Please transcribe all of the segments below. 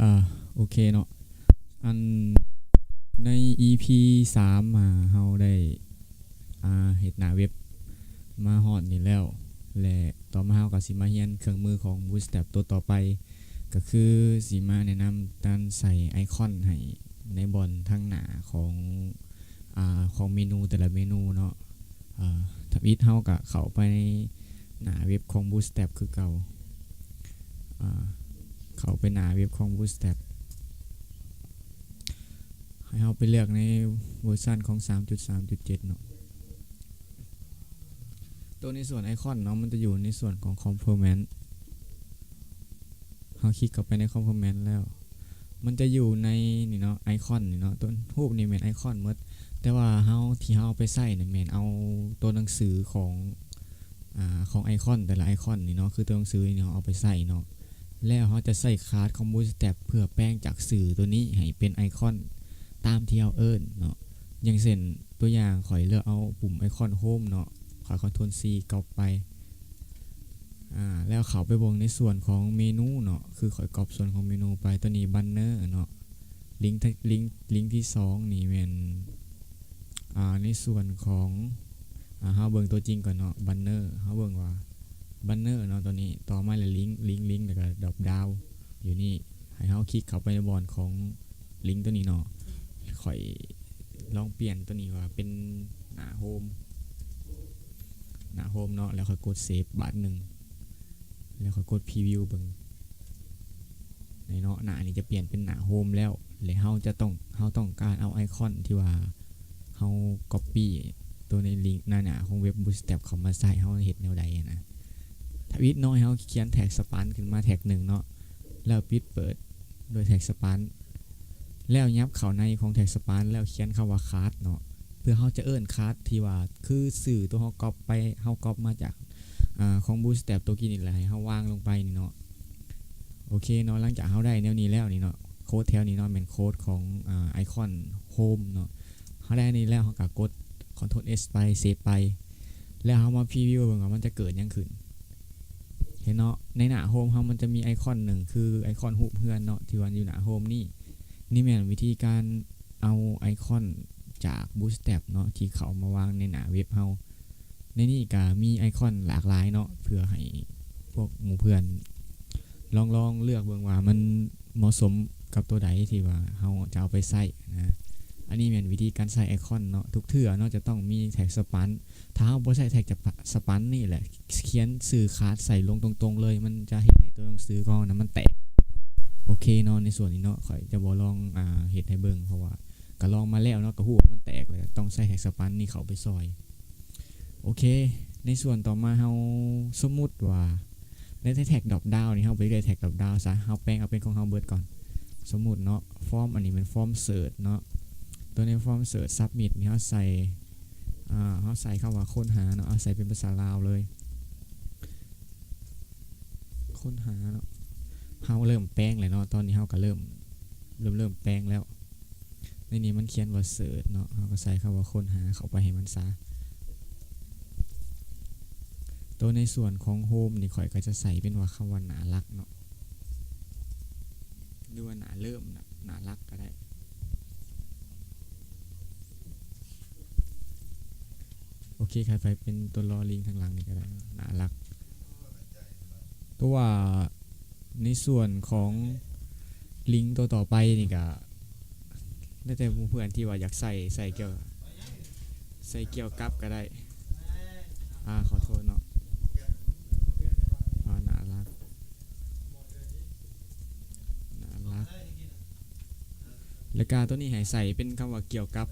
อ่าโอเคเนาะอันใน EP 3มาเฮาได้เฮ็ดหน้าเว็บมาฮอดนี่แล้วและต่อมาเฮาก็สิมาเรียนเครื่องมือของ Bootstrap ตัวต่อไปก็คือสิมาแนะนำการใส่ไอคอนให้ในบอนทางหน้าของของเมนูแต่ละเมนูเนาะถ้าอิดเฮาก็เข้าไปในหน้าเว็บของ Bootstrap คือเก่าอ่าเข้าไปหน้าเว็บของ Bootstrap ให้เราไปเลือกในเวอร์ชันของ 3.3.7 เนาะตัวในส่วนไอคอนเนาะมันจะอยู่ในส่วนของ Component เราคลิกเข้าไปใน Component แล้วมันจะอยู่ในนี่เนาะไอคอนนี่เนาะตัวรูปนี่เป็นไอคอนหมดแต่ว่าเฮาไปใส่เนี่ยแม่นเอาตัวหนังสือของไอคอนแต่ละไอคอนนี่เนาะคือตัวหนังสือนี่เราเอาไปใส่เนาะแล้วเขาจะใส่คลาสของ Bootstrap เพื่อแปลงจากสื่อตัวนี้ให้เป็นไอคอนตามที่เราเอิ้นเนาะอย่างเช่นตัวอย่างข่อยเลือกเอาปุ่มไอคอนโฮมเนาะข่อย Ctrl C ก๊อปไปแล้วเขาไปวงในส่วนของเมนูเนาะคือข่อยก๊อปส่วนของเมนูไปตัวนี้บันเนอร์เนาะลิงก์ที่2นี่เป็นในส่วนของเฮาเบิ่งตัวจริงก่อนเนาะบันเนอร์เฮาเบิ่งว่าบันเนอร์เนาะตัวนี้ต่อมาเลยลิงก์แล้วก็ดรอปดาวอยู่นี่ให้เฮาคลิกเข้าไปในบอนของลิงก์ตัวนี้เนาะข่อยลองเปลี่ยนตัวนี้ว่าเป็นหน้าโฮมเนาะแล้วค่อยกดเซฟบาทหนึ่งแล้วค่อยกดพรีวิวเบิ่งในเนาะหน้านี้จะเปลี่ยนเป็นหน้าโฮมแล้วเฮาต้องการเอาไอคอนที่ว่าเฮาก๊อปปี้ตัวในลิงก์หน้าของเว็บ Bootstrap เข้ามาใส่เฮาเฮ็ดแนวใดนะถ้าวิดน้อยเฮาเขียนแท็กสปันขึ้นมาแท็ก1เนาะแล้วปิดเปิดโดยแท็กสปันแล้วยับเข้าในของแท็กสปันแล้วเขียนคำว่าคาร์ดเนาะเพื่อเฮาจะเอิ้นคาร์ดที่ว่าคือสื่อตัวเฮาก๊อปไปเฮาก๊อปมาจากของ Bootstrap ตัวกี้นี่แหละให้เฮาวางลงไปนี่เนาะโอเคเนาะหลังจากเฮาได้แนวนี้แล้วนี่เนาะโค้ดแถวนี้เนาะเป็นโค้ดของไอคอนโฮมเนาะเฮาได้นี่แล้วเฮาก็กด Ctrl S ไปเซฟไปแล้วเฮามาพรีวิวเบิ่งว่ามันจะเกิดหยังขึ้นเห็นเนาะในหน้าโฮมเฮามันจะมีไอคอนหนึ่งคือไอคอนรูปเพื่อนเนาะที่ว่าอยู่หน้าโฮมนี่แม่นวิธีการเอาไอคอนจาก Bootstrap เนาะที่เขามาวางในหน้าเว็บเฮาในนี้ก็มีไอคอนหลากหลายเนาะเพื่อให้พวกหมู่เพื่อนลองเลือกเบิ่งว่ามันเหมาะสมกับตัวใดที่ว่าเฮาจะเอาไปใส่นะอันนี้เป็นวิธีการใส่ไอคอนเนาะทุกเทื่อเนาะจะต้องมีแท็กสปันถ้าเฮาบ่ใส่แท็กจากสปันนี่แหละเขียนสื่อคาร์ดใส่ลงตรงๆเลยมันจะเฮ็ดให้ตัวหนังสือของนั้นมันแตกโอเคเนาะในส่วนนี้เนาะข่อยจะบ่ลองเฮ็ดให้เบิ่งเพราะว่าก็ลองมาแล้วเนาะก็ฮู้ว่ามันแตกเลยต้องใส่แท็กสปันนี่เข้าไปซอยโอเคในส่วนต่อมาเฮาสมมุติว่าในแท็กดรอปดาวนี่เฮาไปเลยแท็กดรอปดาวซะเฮาแปลงเอาเป็นของเฮาเบิดก่อนสมมุติเนาะฟอร์มอันนี้เป็นฟอร์มเสิร์ชเนาะตัวในฟอร์มเสิร์ชซับมิทนี่เฮาใส่คำว่าค้นหาเนาะใส่เป็นภาษาลาวเลยค้นหาเนาะเฮาเริ่มแปลงเลยเนาะตอนนี้เฮาก็เริ่มแปลงแล้วในนี้มันเขียนว่าเสิร์ชเนาะเฮาก็ใส่คำว่าค้นหาเข้าไปให้มันซะตัวในส่วนของโฮมนี่ข่อยก็จะใส่เป็นว่าคำว่าหนารักเนาะหรือว่าหนาเริ่มหนารักก็ได้โอเคใครไปเป็นตัวรอลิงข้างหลังนี่ก็ได้หนารักตัวว่าในส่วนของลิงก์ตัวต่อไปนี่ก็ได้แต่เพื่อนที่ว่าอยากใส่เกี่ยวกับก็ได้ขอโทษเนาะน่ารักแล้วก็ตัวนี้ให้ใส่เป็นคำว่าเกี่ยวกับ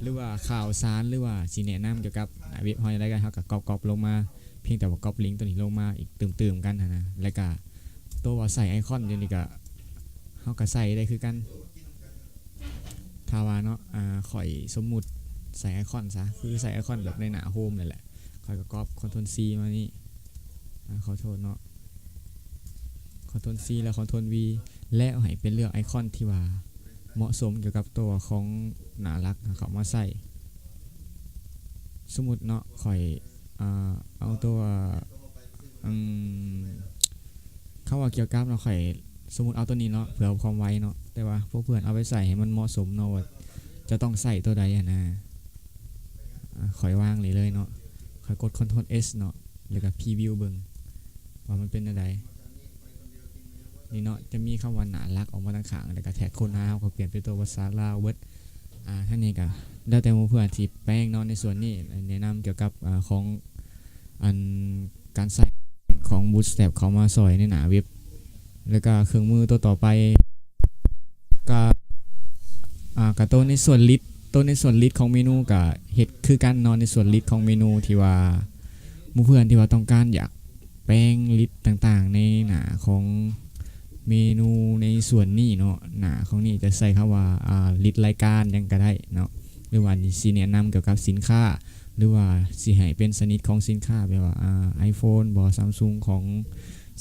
หรือว่าข่าวสารหรือว่าสิแนะนำเกี่ยวกับเว็บฮอยอะไรกันครับกับก๊อปลงมาเพียงแต่ว่าก๊อปลิงก์ตัวนี้ลงมาอีกตื่มๆกันนะแล้วก็ตัวว่าใส่ไอคอนอยู่นี่ก็เขาก็ใส่ได้คือกันทาวาเนาะข่อยสมมุติใส่ไอคอนซะคือใส่ไอคอนแบบในหน้าโฮมนี่แหละข่อยก็ก๊อป Ctrl C มานี่ขอโทษเนาะ Ctrl C แล้ว Ctrl V แล้วให้เป็นเลือกไอคอนที่ว่าเหมาะสมเกี่ยวกับตัวของหนารักเขามาใส่สมมุติเนาะข่อยเอาตัวเข้าว่าเกี่ยวกับเนาะข่อย สมมุติเอาตัวนี้เนาะเผื่อความไวเนาะแต่ว่าพวกเพื่อนเอาไปใส่ให้มันเหมาะสมเนาะว่าจะต้องใส่ตัวใดนะค่อยวางเลยเนาะค่อยกด Ctrl S เนาะแล้วก็พรีวิวเบิ่งว่ามันเป็นอะไรนี่เนาะจะมีคำว่าหนารักออกมาทางข้างแล้วก็แท็กโคนหาเขาเปลี่ยนเป็นตัวภาษาลาวเวิร์ดท่านนี้ก็ได้แต่เพื่อนที่แป้งเนาะในส่วนนี้แนะนำเกี่ยวกับของอันการใส่ของ Bootstrap เขามาสอยในหน้าเว็บแล้วก็เครื่องมือตัวต่อไปกับตัวในส่วนลิสต์ของเมนูกับเห็ดคือการนอนในส่วนลิสต์ของเมนูที่ว่าเพื่อนที่ว่าต้องการอยากแป้งลิสต์ต่างๆในหน้าของเมนูในส่วนนี้เนาะหน้าของนี่จะใส่คำว่าลิสต์รายการยังก็ได้เนาะหรือว่าสิแนะนำเกี่ยวกับสินค้าหรือว่าสิให้เป็นชนิดของสินค้าแบบว่าiPhone บ่ Samsung ของ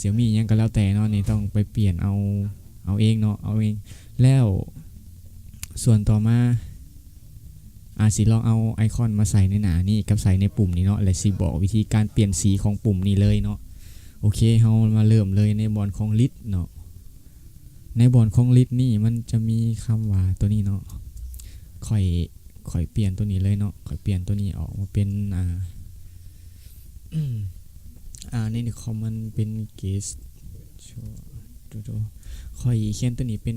Xiaomi ยังก็แล้วแต่เนาะนี่ต้องไปเปลี่ยนเอาเองเนาะเอาเองแล้วส่วนต่อมาสิลองเอาไอคอนมาใส่ในหน้านี่กับใส่ในปุ่มนี้เนาะและสิบอกวิธีการเปลี่ยนสีของปุ่มนี้เลยเนาะโอเคเฮามาเริ่มเลยในบอลของลิสต์เนาะในบอลของลิสต์นี่มันจะมีคำว่าตัวนี้เนาะค่อยเปลี่ยนตัวนี้เลยเนาะค่อยเปลี่ยนตัวนี้ออกมาเป็นในคอมมันเป็นเกสดูค่อยเขียนตัวนี้เป็น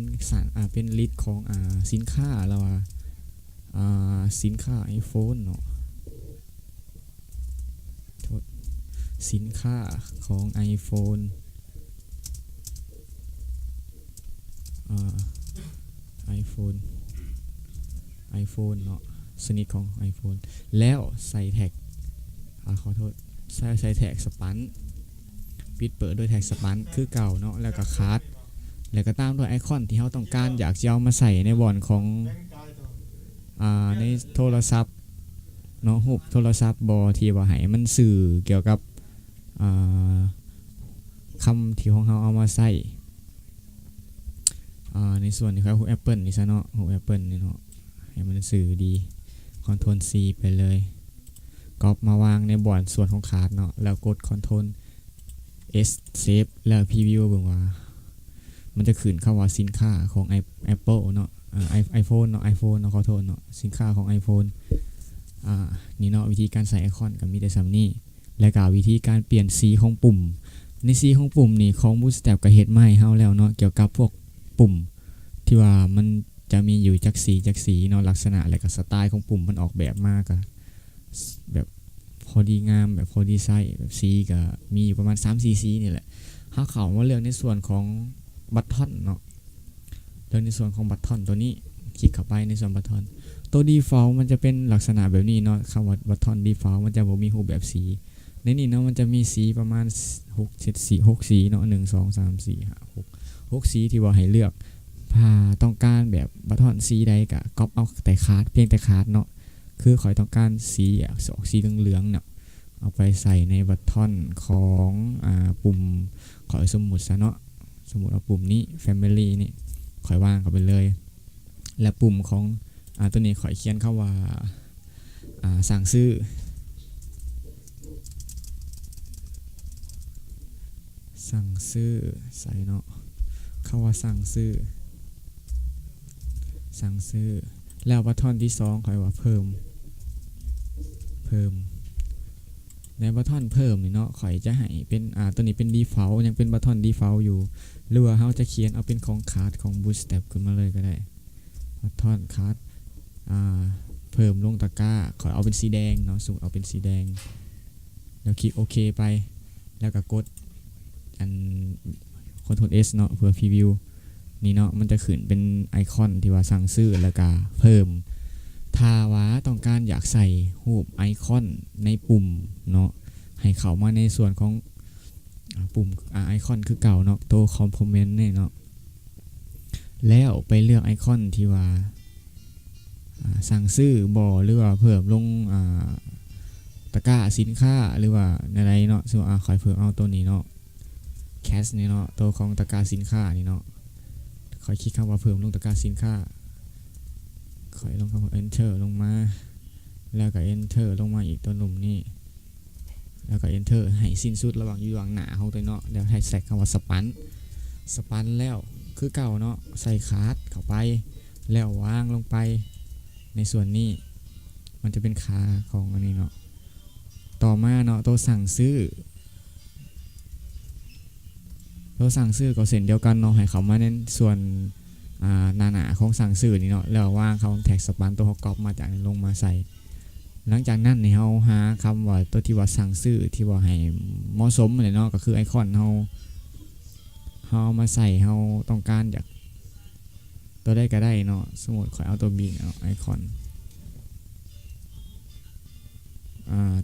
เป็นลิสต์ของสินค้าแล้วสินค้า iPhone เนาะสินค้าของ iPhone iPhone เนาะชนิดของ iPhone แล้วใส่แท็กขอโทษใส่แท็กสปันปิดเปิดด้วยแท็กสปันคือเก่าเนาะแล้วก็คัสแล้วก็ตามด้วยไอคอนที่เราต้องการอยากจะเอามาใส่ในบอร์ดของในโทรศัพท์เนาะรูปโทรศัพท์บอที่ว่าให้มันสื่อเกี่ยวกับคำที่ของเราเอามาใส่ในส่วนนี้ครับหู Apple นี่ซะเนาะหู Apple นี่เนาะให้มันสื่อดี Ctrl C ไปเลยก๊อปมาวางในบอร์ดส่วนของขาดเนาะแล้วกด Ctrl S Save แล้วพรีวิวเบิ่งว่ามันจะขึ้นเข้าว่าสินค้าของ Apple เนาะiPhone เนาะ iPhone เนาะขอโทษเนาะสินค้าของ iPhone นี่เนาะวิธีการใส่ไอคอนกับมีแต่ซ้ำนี่และก็วิธีการเปลี่ยนสีของปุ่มในสีของปุ่มนี่ของ Bootstrap ก็เฮ็ดมาให้เฮาแล้วเนาะเกี่ยวกับพวกปุ่มที่ว่ามันจะมีอยู่จักสีเนาะลักษณะและก็สไตล์ของปุ่มมันออกแบบมากอะแบบพอดีงามแบบพอดีไซน์แบบสีก็มีอยู่ประมาณ 3-4 สีนี่แหละเฮาเข้ามาเลือกในส่วนของบัตทอนเนาะเลือกในส่วนของบัตทอนตัวนี้คลิกเข้าไปในส่วนบัตทอนตัว default มันจะเป็นลักษณะแบบนี้เนาะคำว่าบัตทอน default มันจะบ่มีรูปแบบสีในนี้เนาะมันจะมีสีประมาณ6 สีเนาะ1 2 3 4 5 6สีที่ว่าให้เลือกถ้าต้องการแบบบัตทอนสีใดก็ก๊อปเอาแต่คาร์ดเพียงแต่คาร์ดเนาะคือขอยต้องการสีสีเหลืองๆเนาะเอาไปใส่ในบัตทอนของปุ่มขอยสมมุติซะเนาะสมมุติเอาปุ่มนี้ Family นี่ขอยวางเข้าไปเลยและปุ่มของตัวนี้ขอยเขียนเข้าว่าสั่งซื้อใส่เนาะเข้าว่าสั่งซื้อแล้วบัตทอนที่2ขอยว่าเพิ่มในบัตทอนเพิ่มนี่เนาะข่อยจะให้เป็นตัวนี้เป็น default ยังเป็นบัตทอน default อยู่หรือว่าเราจะเขียนเอาเป็นของคาร์ดของ Bootstrap ขึ้นมาเลยก็ได้บัตทอนคาร์ดเพิ่มลงตะกร้าขอเอาเป็นสีแดงเนาะสูตรเอาเป็นสีแดงแล้วคลิกโอเคไปแล้วก็กดCtrl S เนาะเพื่อพรีวิวนี่เนาะมันจะขึ้นเป็นไอคอนที่ว่าสั่งซื้อแล้วก็เพิ่มถ้าว่าต้องการอยากใส่รูปไอคอนในปุ่มเนาะให้เข้ามาในส่วนของปุ่มไอคอนคือเก่าเนาะตัวคอมโพเมนต์เนี่ยเนาะแล้วไปเลือกไอคอนที่ว่าสั่งซื้อบอหรือว่าเพิ่มลงตะกร้าสินค้าหรือว่าอะไรเนาะซึ่งขอยเพิ่มเอาตัวนี้เนาะแคสนี่เนาะตัวของตะกร้าสินค้านี่เนาะขอยคลิกคำว่าเพิ่มลงตะกร้าสินค้าขอยลงคำว่า enter ลงมาแล้วก็ enter ลงมาอีกตัวหนุ่มนี่แล้วก็ enter ให้สิ้นสุดระหว่างอยู่ระหว่างหน้าของตัวเนาะแล้วให้แทร็กคำว่าสปัน สปันแล้วคือเก่าเนาะใส่คาร์ดเข้าไปแล้ววางลงไปในส่วนนี้มันจะเป็นขาของอันนี้เนาะต่อมาเนาะตัวสั่งซื้อก็เส้นเดียวกันเนาะให้เขามาในส่วนหนาของสั่งซื้อนี่เนาะแล้วว่างเขาแท็กสปันตัวเขาก๊อปมาจากนั้นลงมาใส่หลังจากนั้นเนี่ยเราหาคำว่าตัวที่ว่าสั่งซื้อที่ว่าให้เหมาะสมเลยเนาะก็คือไอคอนเรามาใส่เราต้องการอยากตัวได้ก็ได้เนาะสมมติขอเอาตัว B เอาไอคอน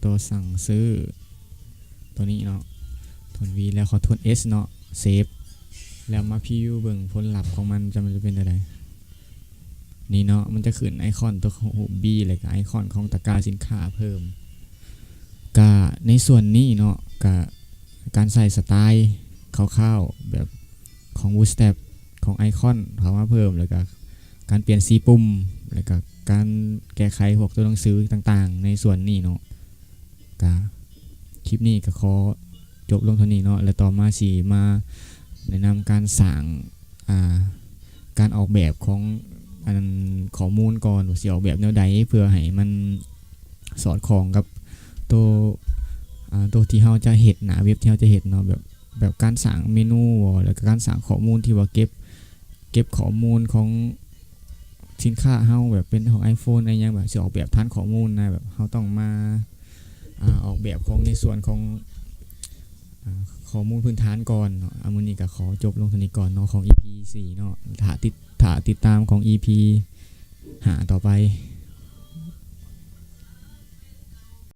ตัวสั่งซื้อตัวนี้เนาะทวน V แล้วขอทวน S เนาะเซฟแล้วมาพิวเบิ่งผลลัพธ์ของมันจะเป็นอะไรนี่เนาะมันจะขึ้นไอคอนตัวของ B เลยกับไอคอนของตะกร้าสินค้าเพิ่มก็ในส่วนนี้เนาะก็การใส่สไตล์คร่าวๆแบบของ Bootstrap ของไอคอนเขามาเพิ่มแล้วก็การเปลี่ยนสีปุ่มแล้วก็การแก้ไขพวกตัวหนังสือต่างๆในส่วนนี้เนาะก็คลิปนี้ก็ขอจบลงเท่านี้เนาะแล้วต่อมาสิมาแนะนำการสร้างการออกแบบของข้อมูลก่อนว่าสิออกแบบแนวใดเพื่อให้มันสอดคล้องกับตัวที่เราจะเฮ็ดหน้าเว็บที่เราจะเฮ็ดเนาะแบบการสร้างเมนูแล้วก็การสร้างข้อมูลที่ว่าเก็บข้อมูลของสินค้าเฮาแบบเป็นของ iPhone อะไรอย่างแบบสิออกแบบฐานข้อมูลนะแบบเฮาต้องมาออกแบบของในส่วนของข้อมูลพื้นฐานก่อนเนาะมื้อนี้ก็ขอจบลงเท่านี้ก่อนเนาะของ EP 4เนาะถ้าติดตามของ EP 5ต่อไป